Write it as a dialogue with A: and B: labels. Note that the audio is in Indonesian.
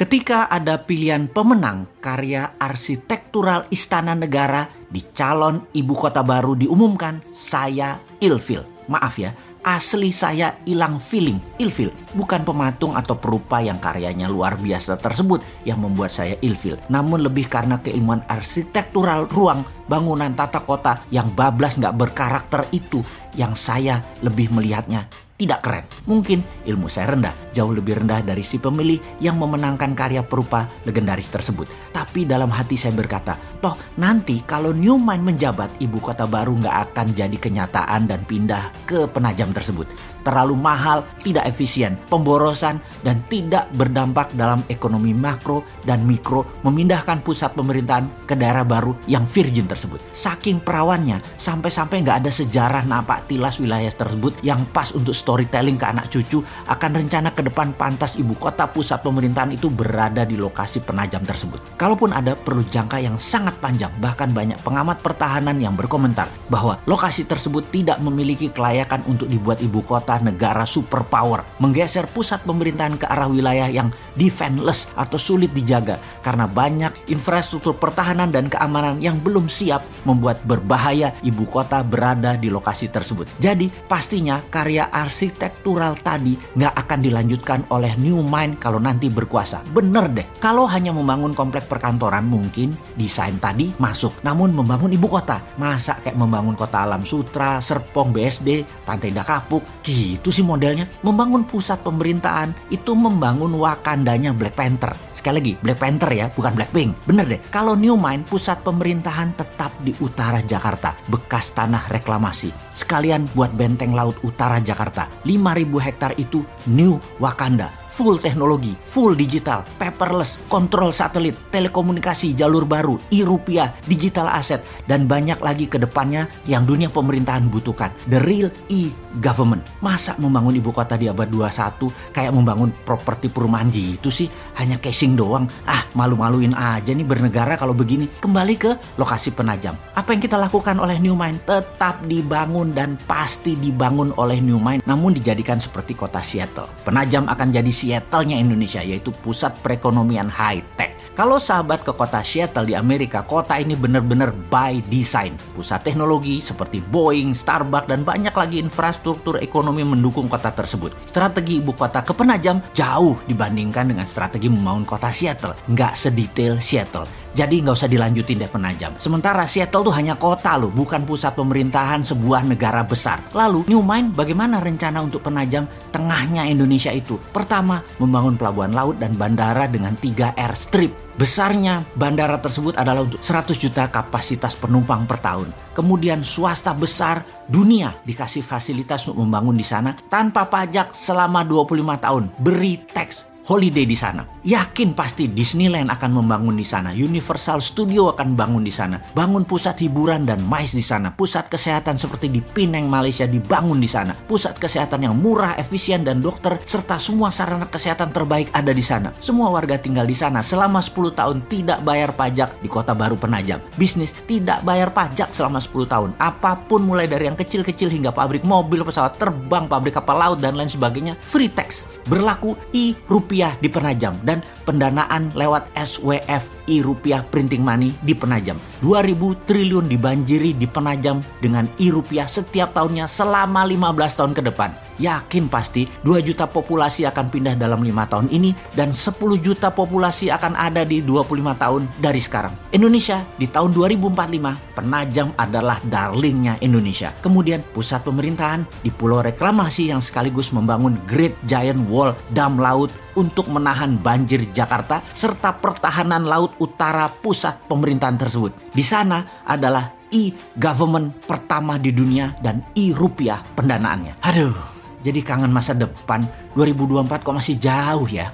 A: Ketika ada pilihan pemenang karya arsitektural Istana Negara di calon ibu kota baru diumumkan, saya ilfil. Maaf ya, asli saya hilang feeling. Ilfil bukan pematung atau perupa yang karyanya luar biasa tersebut yang membuat saya ilfil, namun lebih karena keilmuan arsitektural ruang, bangunan, tata kota yang bablas gak berkarakter itu yang saya lebih melihatnya tidak keren. Mungkin ilmu saya rendah, jauh lebih rendah dari si pemilih yang memenangkan karya perupa legendaris tersebut. Tapi dalam hati saya berkata, toh nanti kalau New Mind menjabat, ibu kota baru nggak akan jadi kenyataan dan pindah ke Penajam tersebut. Terlalu mahal, tidak efisien, pemborosan, dan tidak berdampak dalam ekonomi makro dan mikro memindahkan pusat pemerintahan ke daerah baru yang virgin tersebut. Saking perawannya, sampai-sampai nggak ada sejarah napak tilas wilayah tersebut yang pas untuk storytelling ke anak cucu akan rencana ke depan pantas ibu kota pusat pemerintahan itu berada di lokasi Penajam tersebut. Kalaupun ada, perlu jangka yang sangat panjang. Bahkan banyak pengamat pertahanan yang berkomentar bahwa lokasi tersebut tidak memiliki kelayakan untuk dibuat ibu kota negara superpower, menggeser pusat pemerintahan ke arah wilayah yang defenseless atau sulit dijaga karena banyak infrastruktur pertahanan dan keamanan yang belum siap, membuat berbahaya ibu kota berada di lokasi tersebut. Jadi pastinya karya arsitektural tadi nggak akan dilanjutkan oleh New Mind kalau nanti berkuasa. Bener deh, kalau hanya membangun komplek perkantoran mungkin desain tadi masuk, namun membangun ibu kota, masa kayak membangun kota Alam Sutra, Serpong, BSD, Pantai Indah Kapuk, gitu sih modelnya. Membangun pusat pemerintahan itu membangun Wakandanya Black Panther. Sekali lagi, Black Panther ya, bukan Blackpink. Bener deh, kalau New Mind pusat pemerintahan tetap di utara Jakarta, bekas tanah reklamasi. Sekalian buat benteng laut utara Jakarta. 5.000 hektar itu New Wakanda. Full teknologi, full digital, paperless, kontrol satelit, telekomunikasi jalur baru, e-rupiah, digital aset, dan banyak lagi ke depannya yang dunia pemerintahan butuhkan. The real e-government. Masa membangun ibu kota di abad 21 kayak membangun properti perumahan gitu sih? Hanya casing doang. Malu-maluin aja nih bernegara kalau begini. Kembali ke lokasi Penajam. Apa yang kita lakukan oleh New Mind? Tetap dibangun dan pasti dibangun oleh New Mind, namun dijadikan seperti kota Seattle. Penajam akan jadi Seattle-nya Indonesia, yaitu pusat perekonomian high-tech. Kalau sahabat ke kota Seattle di Amerika, kota ini benar-benar by design. Pusat teknologi seperti Boeing, Starbucks, dan banyak lagi infrastruktur ekonomi mendukung kota tersebut. Strategi ibu kota ke Penajam jauh dibandingkan dengan strategi membangun kota Seattle. Nggak sedetail Seattle. Jadi nggak usah dilanjutin deh Penajam. Sementara Seattle tuh hanya kota loh, bukan pusat pemerintahan sebuah negara besar. Lalu New Mind bagaimana rencana untuk Penajam tengahnya Indonesia itu? Pertama, membangun pelabuhan laut dan bandara dengan 3 airstrip. Besarnya bandara tersebut adalah untuk 100 juta kapasitas penumpang per tahun. Kemudian swasta besar dunia dikasih fasilitas untuk membangun di sana tanpa pajak selama 25 tahun. Beri tax holiday di sana. Yakin pasti Disneyland akan membangun di sana. Universal Studio akan bangun di sana. Bangun pusat hiburan dan MICE di sana. Pusat kesehatan seperti di Penang, Malaysia dibangun di sana. Pusat kesehatan yang murah, efisien, dan dokter serta semua sarana kesehatan terbaik ada di sana. Semua warga tinggal di sana selama 10 tahun tidak bayar pajak di kota baru Penajam. Bisnis tidak bayar pajak selama 10 tahun. Apapun mulai dari yang kecil-kecil hingga pabrik mobil, pesawat terbang, pabrik kapal laut, dan lain sebagainya. Free tax. Berlaku e-rupiah di Penajam dan pendanaan lewat SWF e-rupiah printing money di Penajam. 2.000 triliun dibanjiri di Penajam dengan e-rupiah setiap tahunnya selama 15 tahun ke depan. Yakin pasti 2 juta populasi akan pindah dalam 5 tahun ini dan 10 juta populasi akan ada di 25 tahun dari sekarang. Indonesia di tahun 2045, Penajam adalah darlingnya Indonesia. Kemudian pusat pemerintahan di Pulau Reklamasi yang sekaligus membangun Great Giant Wall, dam laut untuk menahan banjir Jakarta serta pertahanan laut utara pusat pemerintahan tersebut. Di sana adalah e-government pertama di dunia dan e-rupiah pendanaannya. Aduh, jadi kangen masa depan. 2024 kok masih jauh ya.